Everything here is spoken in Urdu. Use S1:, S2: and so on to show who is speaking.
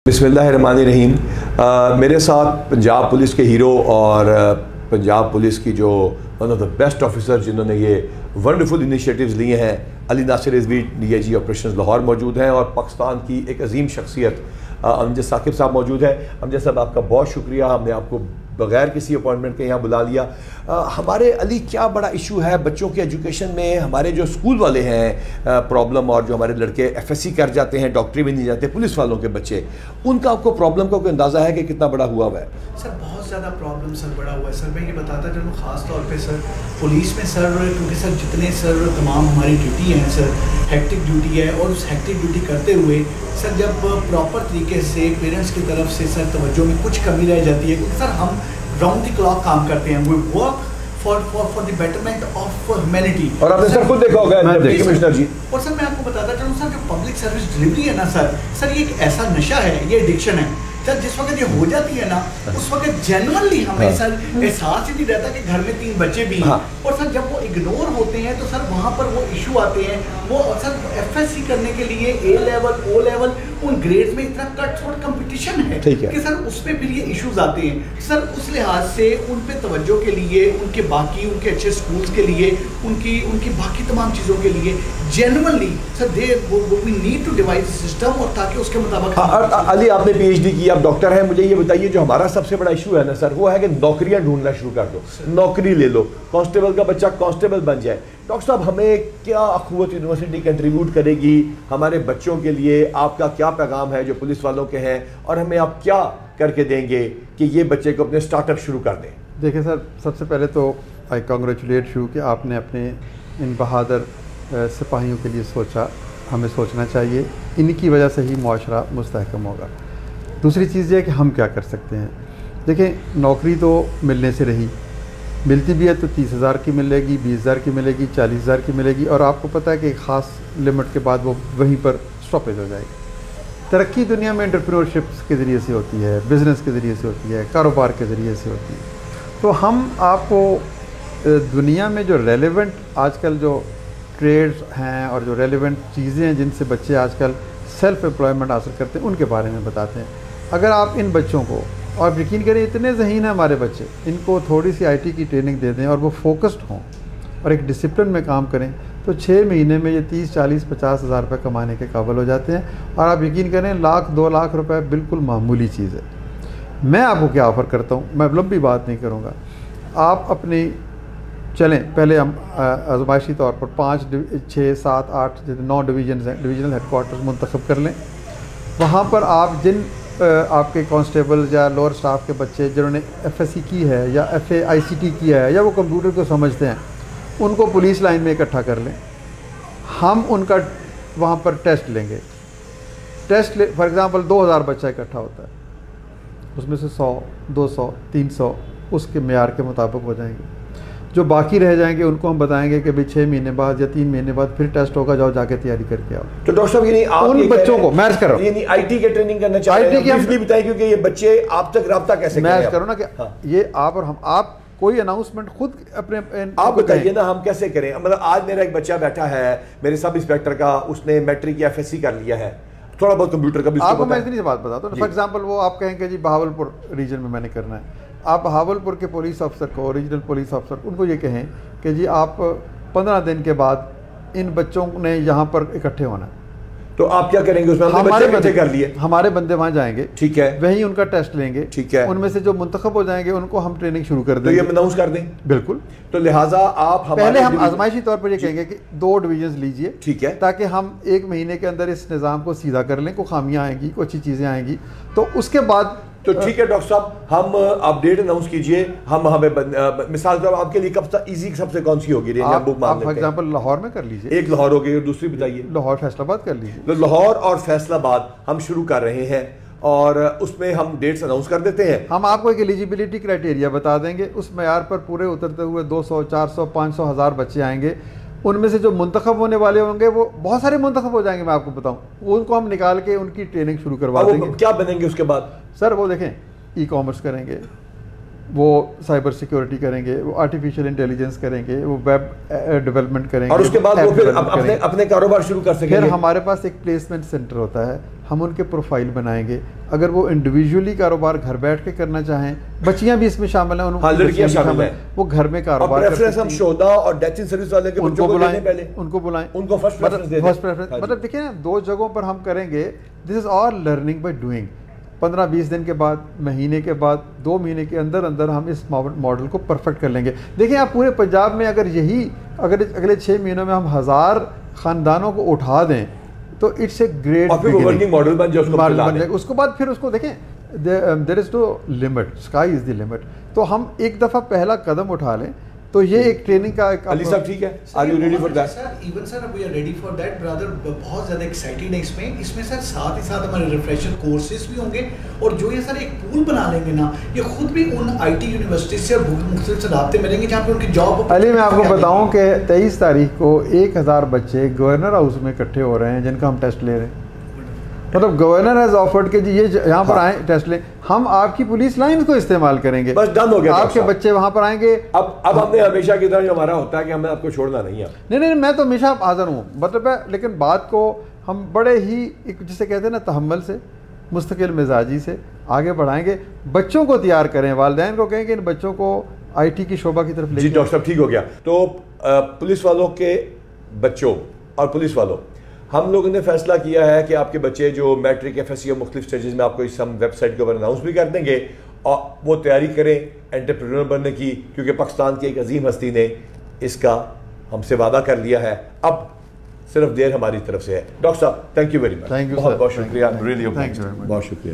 S1: بسم اللہ الرحمن الرحیم۔ میرے ساتھ پنجاب پولیس کے ہیرو اور پنجاب پولیس کی جو one of the best officer جنہوں نے یہ ونڈرفل انیشیٹیوز لیے ہیں، Ali Nasir Rizvi D I G operations Lahore موجود ہیں، اور پاکستان کی ایک عظیم شخصیت امجد ثاقب صاحب موجود ہیں۔ امجد صاحب، آپ کا بہت شکریہ، ہم نے آپ کو بغیر کسی اپوائنٹمنٹ کے یہاں بلا لیا۔ ہمارے علی کیا بڑا ایشو ہے بچوں کے ایجوکیشن میں؟ ہمارے جو اسکول والے ہیں پرابلم، اور جو ہمارے لڑکے ایف ایس سی کر جاتے ہیں، ڈاکٹری بھی نہیں جاتے، پولیس والوں کے بچے، ان کا آپ کو پرابلم کا کوئی اندازہ ہے کہ کتنا بڑا ہوا ہے؟
S2: سر بہت زیادہ پرابلم سر بڑا ہوا ہے سر۔ میں یہ بتاتا چلوں خاص طور پہ سر پولیس میں سر، کیونکہ سر جتنے سر تمام ہماری ڈیوٹی ہیں سر، ہیکٹک ڈیوٹی ہے، اور اس ہیکٹک ڈیوٹی کرتے ہوئے سر جب پراپر طریقے سے پیرنٹس کی طرف سے سر توجہ میں کچھ کمی رہ جاتی ہے، کیونکہ سر ہم راؤنڈ دی کلاک کام کرتے ہیں، we work for the betterment of humanity.
S1: اور آپ نے سر خود دیکھا ہوگا کمشنر جی،
S2: اور سر میں آپ کو بتاتا چلوں سر جو پبلک سروس ڈلیوری ہے نا سر یہ ایک ایسا نشہ ہے، یہ ایڈکشن ہے سر۔ جس وقت یہ ہو جاتی ہے نا اس وقت جینوئنلی ہمیں سر احساس ہی نہیں رہتا کہ گھر میں 3 بچے بھی ہیں، اور سر جب وہ اگنور ہوتے ہیں تو سر وہاں پر وہ ایشو آتے ہیں۔ وہ سر ایف ایس سی کرنے کے لیے اے لیول او لیول ان گریڈز میں اتنا کٹ تھروٹ کمپٹیشن ہے کہ سر اس میں پھر یہ ایشوز آتے ہیں سر۔ اس لحاظ سے ان پہ توجہ کے لیے، ان کے باقی ان کے اچھے اسکولس کے لیے، ان کی باقی تمام چیزوں کے لیے genuinely sir we need to devise system, اور تاکہ اس کے مطابق۔
S1: علی آپ نے پی ایچ ڈی کی، آپ ڈاکٹر ہیں، مجھے یہ بتائیے جو ہمارا سب سے بڑا ایشو ہے نا سر، وہ ہے کہ نوکریاں ڈھونڈنا شروع کر دو، نوکری لے لو، کانسٹیبل کا بچہ کانسٹیبل بن جائے۔ ڈاکٹر صاحب، ہمیں کیا اخوت یونیورسٹی کنٹریبیوٹ کرے گی ہمارے بچوں کے لیے؟ آپ کا کیا پیغام ہے جو پولیس والوں کے ہیں، اور ہمیں آپ کیا کر کے دیں گے کہ یہ بچے کو اپنے سٹارٹ اپ شروع کر دیں؟
S3: دیکھیں سر، سب سے پہلے تو آئی کانگریچولیٹ یو کہ آپ نے اپنے ان بہادر سپاہیوں کے لیے سوچا۔ ہمیں سوچنا چاہیے، ان کی وجہ سے ہی معاشرہ مستحکم ہوگا۔ دوسری چیز یہ ہے کہ ہم کیا کر سکتے ہیں۔ دیکھیں، نوکری تو ملنے سے رہی، ملتی بھی ہے تو 30,000 کی ملے گی، 20,000 کی ملے گی، 40,000 کی ملے گی، اور آپ کو پتہ ہے کہ ایک خاص لمٹ کے بعد وہ وہیں پر سٹاپیج ہو جائے گی۔ ترقی دنیا میں انٹرپرینورشپ کے ذریعے سے ہوتی ہے، بزنس کے ذریعے سے ہوتی ہے، کاروبار کے ذریعے سے ہوتی ہے۔ تو ہم آپ کو دنیا میں جو ریلیونٹ آج کل جو ٹریڈز ہیں اور جو ریلیونٹ چیزیں ہیں جن سے بچے آج کل سیلف امپلائمنٹ حاصل کرتے ہیں، ان کے بارے میں بتاتے ہیں۔ اگر آپ ان بچوں کو، اور یقین کریں اتنے ذہین ہیں ہمارے بچے، ان کو تھوڑی سی آئی ٹی کی ٹریننگ دے دیں اور وہ فوکسڈ ہوں اور ایک ڈسپلن میں کام کریں، تو 6 مہینے میں یہ 30، 40، 50,000 روپے کمانے کے قابل ہو جاتے ہیں۔ اور آپ یقین کریں 1,00,000، 2,00,000 روپے بالکل معمولی چیز ہے۔ میں آپ کو کیا آفر کرتا ہوں، میں لمبی بات نہیں کروں گا، آپ اپنی چلیں پہلے ہم آزمائشی طور پر 5، 6، 7، 8، 9 ڈویژنز ہیں، ڈویژنل ہیڈ کوارٹرز منتخب کر لیں۔ وہاں پر آپ جن آپ کے کانسٹیبل یا لوور اسٹاف کے بچے جنہوں نے ایف ایس سی کی ہے یا F A I C T کیا ہے یا وہ کمپیوٹر کو سمجھتے ہیں، ان کو پولیس لائن میں اکٹھا کر لیں۔ ہم ان کا وہاں پر ٹیسٹ لیں گے۔ ٹیسٹ فار ایگزامپل 2,000 بچہ اکٹھا ہوتا ہے، اس میں سے 100، 200، 300 اس کے معیار کے مطابق ہو جائیں گے۔ جو باقی رہ جائیں گے ان کو ہم بتائیں گے کہ بھئی 6 مہینے بعد یا 3 مہینے بعد پھر ٹیسٹ ہوگا، جاؤ جا کے تیاری کر کے آؤ۔
S1: تو ڈاکٹر صاحب یعنی آپ
S3: ان بچوں کو میں کر رہا ہوں،
S1: یعنی آئی ٹی کے ٹریننگ کرنا چاہتے ہیں، اس لیے بتائیں کیونکہ یہ بچے آپ تک رابطہ کیسے کریں؟
S3: میں کروں نا کہ یہ آپ اور ہم، آپ کوئی اناؤنسمنٹ خود اپنے
S1: آپ بتائیے نا ہم کیسے کریں؟ مطلب آج میرا ایک بچہ بیٹھا ہے میرے سب انسپیکٹر کا، اس نے میٹرک یا ایف ایس سی کر لیا ہے، تھوڑا بہت کمپیوٹر کا بھی
S3: آپ کو میں اتنی سی بات بتاتا ہوں۔ فار ایگزامپل وہ آپ کہیں کہ جی بہاولپور ریجن میں نے کرنا ہے، آپ بہاولپور کے پولیس افسر کو، ریجنل پولیس افسر، ان کو یہ کہیں کہ جی آپ 15 دن کے بعد ان بچوں نے یہاں پر اکٹھے ہونا ہے، تو آپ کیا کریں گے؟ اس میں ہمارے بندے کر لیے، ہمارے بندے وہاں جائیں گے، ٹھیک ہے، وہیں ان کا ٹیسٹ لیں گے، ٹھیک ہے، ان میں سے جو منتخب ہو جائیں گے ان کو ہم ٹریننگ شروع کر دیں گے، تو یہ اناؤنس کر دیں بالکل۔ تو لہٰذا آپ پہلے ہم آزمائشی طور پر یہ کہیں گے کہ 2 ڈویژنز لیجئے، ٹھیک ہے، تاکہ ہم 1 مہینے کے اندر اس نظام کو سیدھا کر لیں، کوئی خامیاں آئیں گی، کوئی اچھی چیزیں آئیں گی، تو اس کے بعد
S1: تو ٹھیک ہے ڈاکٹر صاحب، ہم آپ ڈیٹ اناؤنس کیجئے، ہمیں مثال طور آپ کے لیے کب ایزی سب سے کون سی ہوگی؟
S3: آپ فار ایگزامپل لاہور میں کر لیجئے،
S1: ایک لاہور ہوگی، اور دوسری بتائیے؟
S3: لاہور فیصل آباد کر لیجئے۔
S1: تو لاہور اور فیصل آباد ہم شروع کر رہے ہیں، اور اس میں ہم ڈیٹس اناؤنس کر دیتے ہیں۔
S3: ہم آپ کو ایک ایلیجیبلٹی کرائٹیریا بتا دیں گے، اس معیار پر پورے اترتے ہوئے 200، 400، 500، 1000 بچے آئیں گے۔ ان میں سے جو منتخب ہونے والے ہوں گے وہ بہت سارے منتخب ہو جائیں گے، میں آپ کو بتاؤں، ان کو ہم نکال کے ان کی ٹریننگ شروع کروا دیں گے۔
S1: کیا بنیں گے اس کے بعد؟
S3: سر وہ دیکھیں، ای کامرس کریں گے، وہ سائبر سیکیورٹی کریں گے، وہ آرٹیفیشیل انٹیلیجنس کریں گے، وہ ویب ڈیولپمنٹ کریں گے،
S1: اور اس کے بعد وہ پھر اپنے کاروبار شروع کر سکیں گے۔
S3: پھر ہمارے پاس ایک پلیسمنٹ سینٹر ہوتا ہے ہم ان کے پروفائل بنائیں گے. اگر وہ انڈیویجولی کاروبار گھر بیٹھ کے کرنا چاہیں, بچیاں بھی اس میں شامل ہیں,
S1: لڑکیاں شامل ہیں,
S3: وہ گھر میں کاروبار کرتے ہیں.
S1: ہم شہدا اور ڈیتھ ان سروس والے کے بچوں کو بلائیں, پہلے
S3: ان کو بلائیں,
S1: ان کو فرسٹ پریفرنس.
S3: مطلب دیکھیں نا, 2 جگہوں پر ہم کریں گے. دس از آل لرننگ بائی ڈوئنگ. 15-20 دن کے بعد, مہینے کے بعد, 2 مہینے کے اندر اندر ہم اس ماڈل کو پرفیکٹ کر لیں گے. دیکھیں آپ پورے پنجاب میں اگر اگلے 6 مہینوں میں ہم 1000 خاندانوں کو اٹھا دیں تو اٹس اے گریٹ
S1: ماڈل بن جائے.
S3: اس کے بعد پھر اس کو دیکھیں, there is no limit, sky is the limit. تو ہم ایک دفعہ پہلا قدم اٹھا لیں تو یہ ایک ٹریننگ کا ایک.
S1: علی صاحب ٹھیک ہے, are you ready for that?
S2: Sir even sir we are ready for that brother. بہت زیادہ ایکسائٹیڈ ہیں اس میں سر. ساتھ ہی ساتھ ہمارے ریفریشر کورسز بھی ہوں گے, اور جو یہ سر ایک پول بنا لیں گے نا, یہ خود بھی ان آئی ٹی یونیورسٹی سے اور مختلف سے رابطے میں رہیں گے جہاں پہ ان کی جاب.
S3: علی میں آپ کو بتاؤں کہ 23 تاریخ کو 1000 بچے گورنر ہاؤس میں اکٹھے ہو رہے ہیں جن کا ہم ٹیسٹ لے رہے ہیں. مطلب گورنر ہیز آفرڈ کہ جی یہ یہاں پر آئیں ٹیسٹ لیں, ہم آپ کی پولیس لائن کو استعمال کریں گے,
S1: بس ڈن ہو گیا.
S3: آپ کے بچے وہاں پر آئیں گے.
S1: اب ہم نے ہمیشہ کی طرح جو ہمارا ہوتا ہے کہ ہمیں آپ کو چھوڑنا نہیں ہے.
S3: نہیں, میں تو ہمیشہ حاضر ہوں, مطلب ہے. لیکن بات کو ہم بڑے ہی جسے کہتے ہیں نا تحمل سے, مستقل مزاجی سے آگے بڑھائیں گے. بچوں کو تیار کریں, والدین کو کہیں کہ ان بچوں کو آئی ٹی کی شعبہ کی طرف لے.
S1: جی ڈاکٹر صاحب ٹھیک ہو گیا. تو پولیس والوں کے بچوں اور پولیس والوں, ہم لوگوں نے فیصلہ کیا ہے کہ آپ کے بچے جو میٹرک, ایف ایس سی اور مختلف اسٹیجز میں, آپ کو اس ہم ویب سائٹ کے اوپر اناؤنس بھی کر دیں گے, اور وہ تیاری کریں انٹرپرینور بننے کی, کیونکہ پاکستان کی ایک عظیم ہستی نے اس کا ہم سے وعدہ کر لیا ہے. اب صرف دیر ہماری طرف سے ہے. ڈاکٹر صاحب تھینک یو ویری مچ, بہت بہت شکریہ, بہت شکریہ.